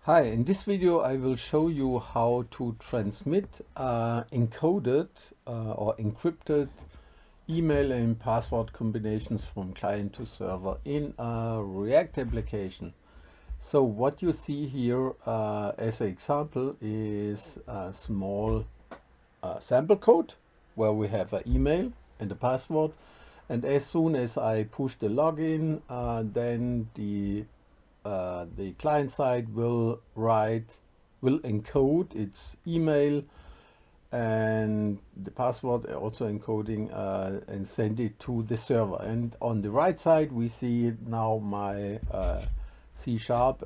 Hi, in this video I will show you how to transmit encoded or encrypted email and password combinations from client to server in a React application. So what you see here as an example is a small sample code where we have an email and a password, and as soon as I push the login, then the client side will encode its email and the password, also encoding, and send it to the server. And on the right side we see now my C#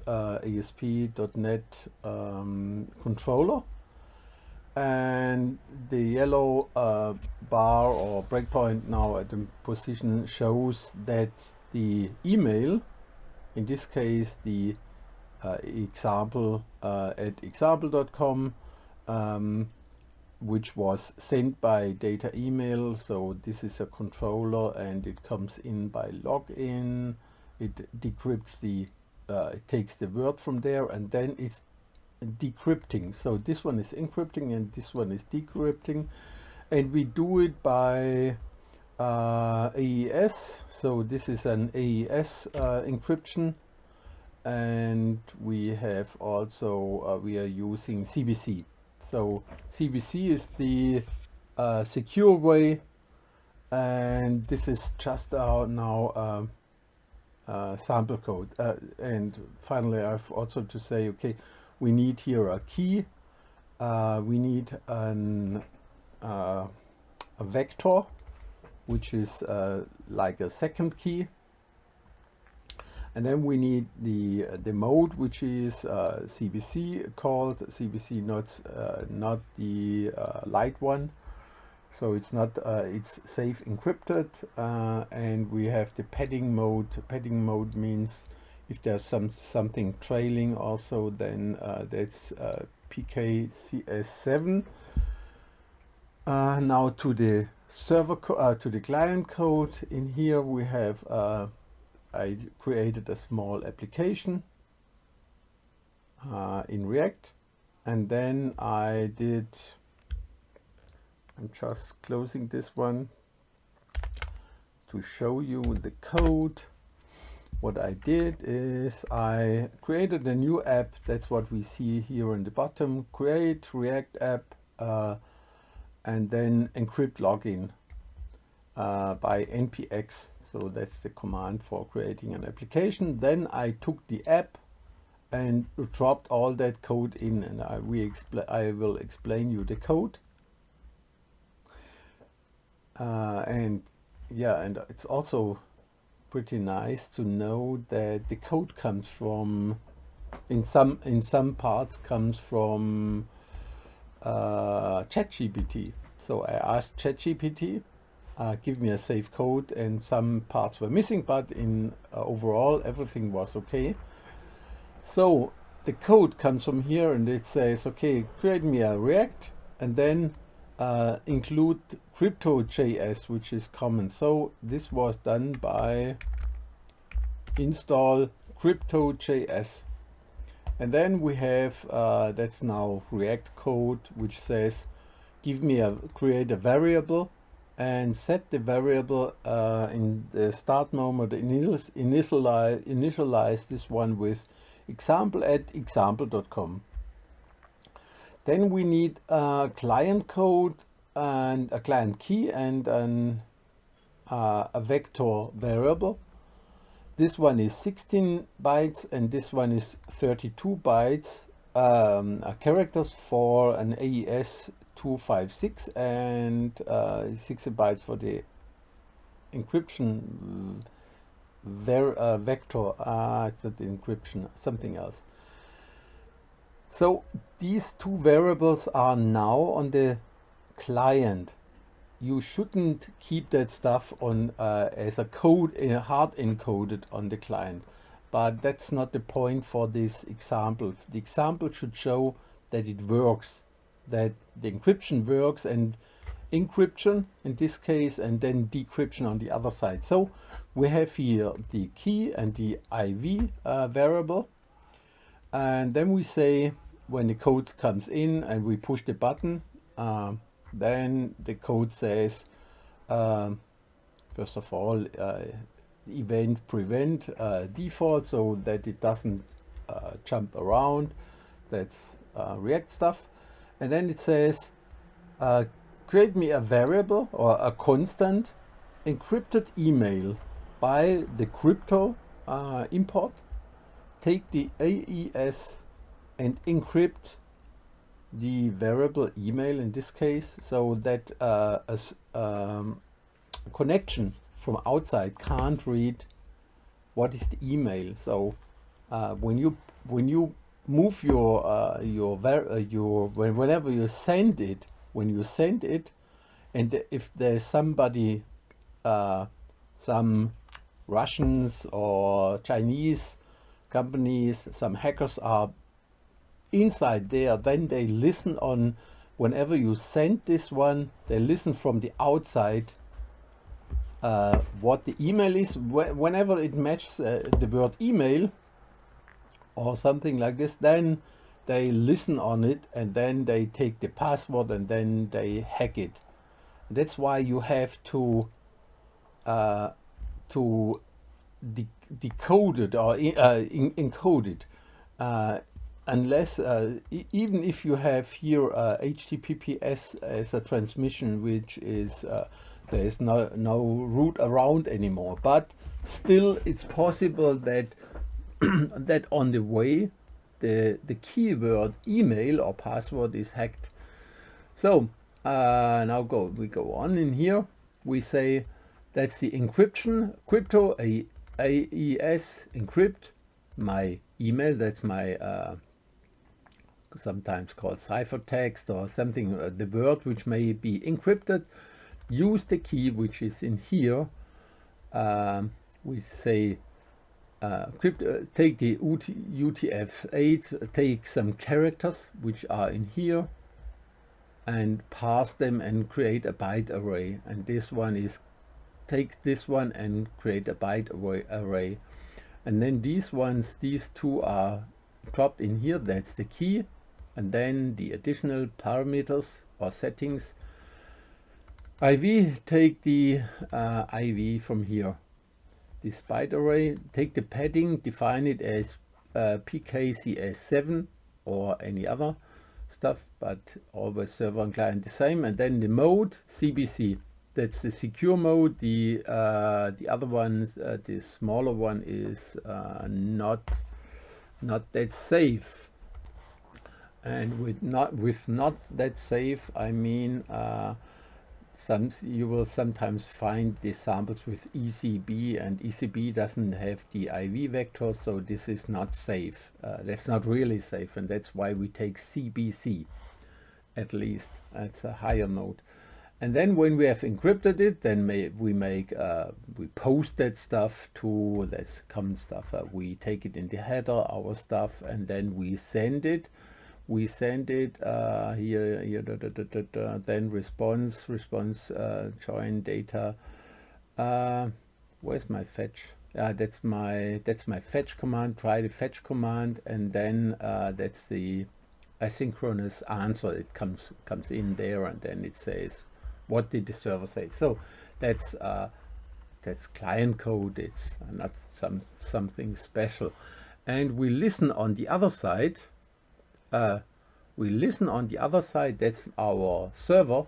ASP.NET controller, and the yellow bar or breakpoint now at the position shows that the email, in this case the example at example.com, which was sent by data email. So this is a controller and it comes in by login. It decrypts it takes the word from there and then it's decrypting. So this one is encrypting and this one is decrypting, and we do it by AES. So this is an AES encryption, and we have also we are using CBC. So CBC is the secure way, and this is just now sample code. And finally, I've also to say, okay, we need here a key. We need a vector, which is like a second key, and then we need the mode, which is CBC, called CBC, not the light one. So it's not it's safe encrypted, and we have the padding mode. Padding mode means if there's something trailing also, then that's PKCS7. Now to the server to the client code. In here we have I created a small application in React, and then I'm just closing this one to show you the code. What I did is I created a new app. That's what we see here in the bottom. Create React app, and then encrypt login by npx. So that's the command for creating an application. Then I took the app and dropped all that code in, and I will explain you the code. And it's also pretty nice to know that the code comes from, in some parts, comes from ChatGPT. So I asked ChatGPT, give me a safe code, and some parts were missing, but in overall everything was okay. So the code comes from here, and it says, okay, create me a React, and then include Crypto.js, which is common. So this was done by install Crypto.js. And then we have that's now React code, which says create a variable and set the variable in the start moment, initialize this one with example at example.com. Then we need a client code and a client key and a vector variable. This one is 16 bytes and this one is 32 bytes characters for an AES 256, and 60 bytes for the encryption vector. It's not the encryption, something else. So these two variables are now on the client. You shouldn't keep that stuff on as a code hard encoded on the client, but that's not the point for this example. The example should show that it works, that the encryption works, and encryption in this case, and then decryption on the other side. So we have here the key and the IV variable. And then we say when the code comes in and we push the button, then the code says, first of all, event prevent default, so that it doesn't jump around. That's React stuff. And then it says, create me a variable or a constant encrypted email by the crypto import. Take the AES and encrypt the variable email in this case, so that a connection from outside can't read what is the email. So when you move whenever you send it, and if there's somebody, some Russians or Chinese companies, some hackers are inside there, then they listen on, whenever you send this one, they listen from the outside what the email is. Whenever it matches the word email or something like this, then they listen on it, and then they take the password and then they hack it. That's why you have to decode it or encode it, unless even if you have here HTTPS as a transmission, which is there is no route around anymore, but still it's possible that that on the way the keyword email or password is hacked. So now we go on in here. We say that's the encryption, crypto AES encrypt my email. That's my sometimes called ciphertext or something, the word which may be encrypted. Use the key which is in here. We say take the UTF-8, take some characters which are in here and parse them and create a byte array. And this one is, take this one and create a byte array. And then these two are dropped in here. That's the key. And then the additional parameters or settings. IV, take the IV from here. This byte array, take the padding, define it as PKCS7 or any other stuff, but always server and client the same. And then the mode, CBC. That's the secure mode. The other ones, the smaller one is not that safe. And with not that safe, I mean you will sometimes find the samples with ECB, and ECB doesn't have the IV vector, so this is not safe. That's not really safe, and that's why we take CBC. At least that's a higher mode. And then when we have encrypted it, then we post that stuff to, that's common stuff. We take it in the header, our stuff, and then we send it. We send it here, then response, join data. Where's my fetch? That's my fetch command. Try the fetch command, and then that's the asynchronous answer. It comes in there, and then it says, what did the server say? So that's client code. It's not something special. And we listen on the other side. That's our server.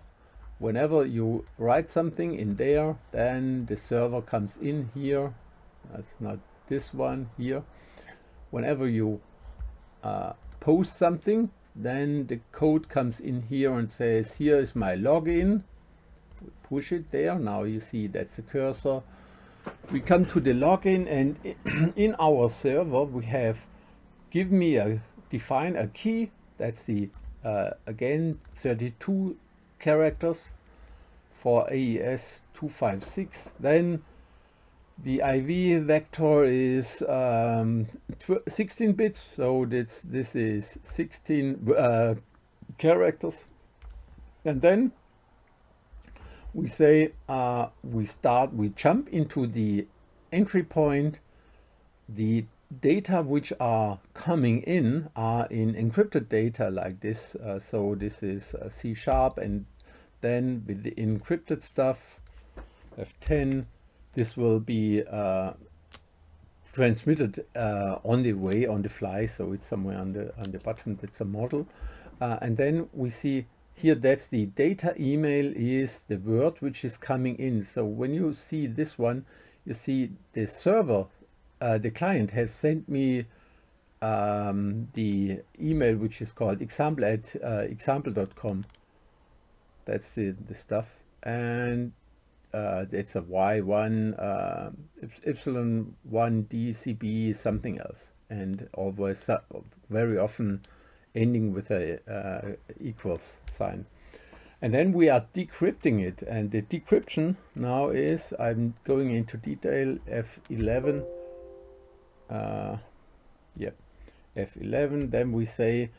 Whenever you write something in there, then the server comes in here. That's not this one here. Whenever you post something, then the code comes in here and says, here is my login. We push it there. Now you see that's the cursor. We come to the login, and in our server we have define a key. That's the again 32 characters for AES 256. Then the IV vector is 16 bits, so this is 16 characters. And then we say we jump into the entry point. The data which are coming in are in encrypted data like this. So this is C#, and then with the encrypted stuff, F10, this will be transmitted on the way, on the fly. So it's somewhere on the bottom. That's a model, and then we see here that's the data email is the word which is coming in. So when you see this one, you see the server, the client has sent me the email which is called example@example.com. That's the stuff, and it's a Y1 epsilon1 DCB something else, and always very often ending with a equals sign. And then we are decrypting it, and the decryption now is, I'm going into detail, F11. F11. Then we say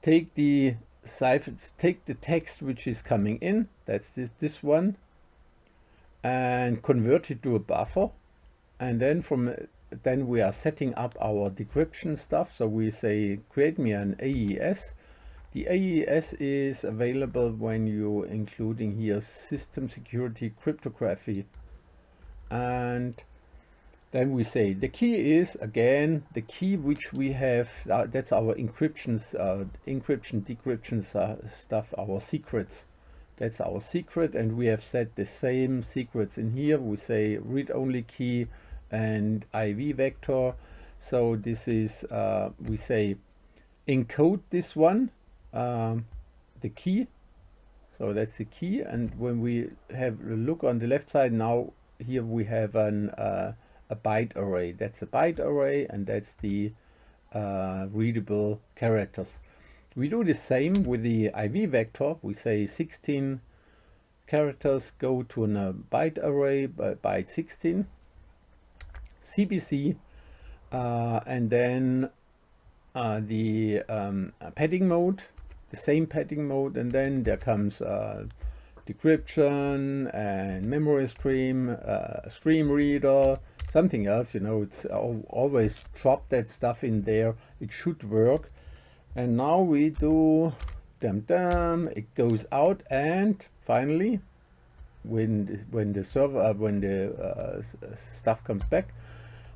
take the ciphers, take the text which is coming in, that's this one, and convert it to a buffer. And then then we are setting up our decryption stuff. So we say create me an AES. The AES is available when you including here system security cryptography. And then we say the key is, again, the key which we have, that's our encryptions, encryption, decryption stuff, our secrets. That's our secret, and we have set the same secrets in here. We say read-only key and IV vector. So this is, we say encode this one, the key. So that's the key. And when we have a look on the left side now, here we have a byte array. That's a byte array, and that's the readable characters. We do the same with the IV vector. We say 16 characters go to a byte array by byte 16. CBC, and then the padding mode, the same padding mode, and then there comes decryption and memory stream, stream reader, something else, you know, it's always drop that stuff in there. It should work. And now we do it goes out, and finally when the server stuff comes back,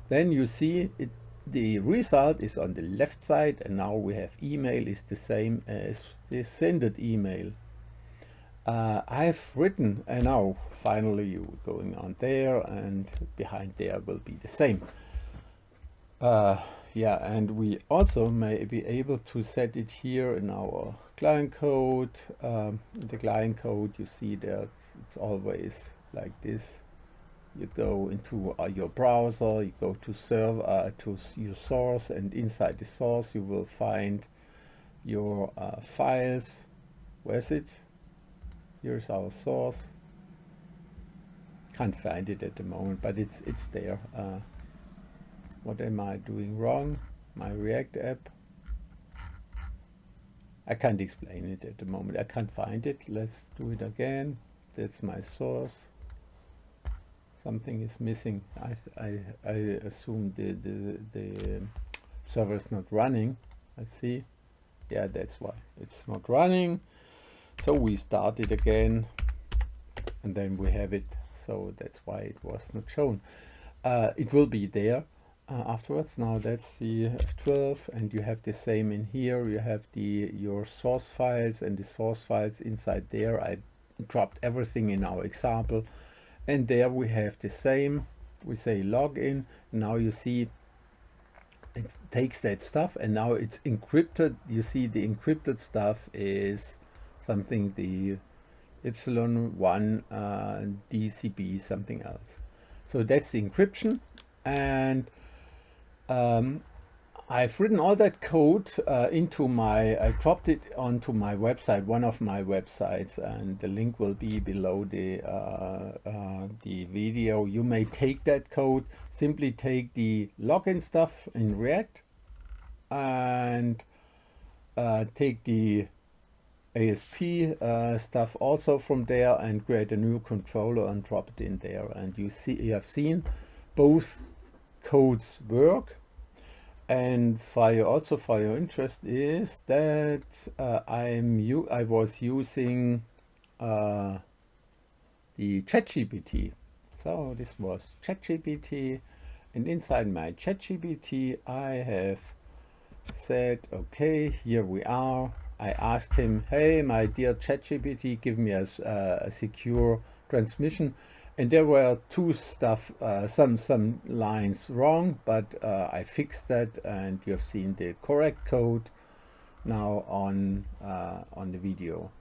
then you see it, the result is on the left side, and now we have email is the same as the sended email. I've written, and now finally you going on there, and behind there will be the same. Yeah, and we also may be able to set it here in our client code. The client code, you see that it's always like this. You go into your browser, you go to server, to your source, and inside the source you will find your files. Where's it? Here's our source. Can't find it at the moment, but it's there. What am I doing wrong? My React app. I can't explain it at the moment. I can't find it. Let's do it again. That's my source. Something is missing. I assume the server is not running. Let's see. Yeah, that's why it's not running. So we start it again, and then we have it. So that's why it was not shown. It will be there afterwards. Now that's the F12, and you have the same in here. You have your source files, and the source files inside there. I dropped everything in our example, and there we have the same. We say login. Now you see it takes that stuff, and now it's encrypted. You see the encrypted stuff is something, the epsilon1 DCB something else. So that's the encryption, and I've written all that code into I dropped it onto my website, one of my websites, and the link will be below the video. You may take that code, simply take the login stuff in React, and take the ASP stuff also from there, and create a new controller and drop it in there. And you have seen both codes work. And for your interest is that I was using the ChatGPT. So this was ChatGPT, and inside my ChatGPT I have said, okay, here we are. I asked him, hey, my dear ChatGPT, give me a secure transmission. And there were some lines wrong, but I fixed that, and you have seen the correct code now on the video.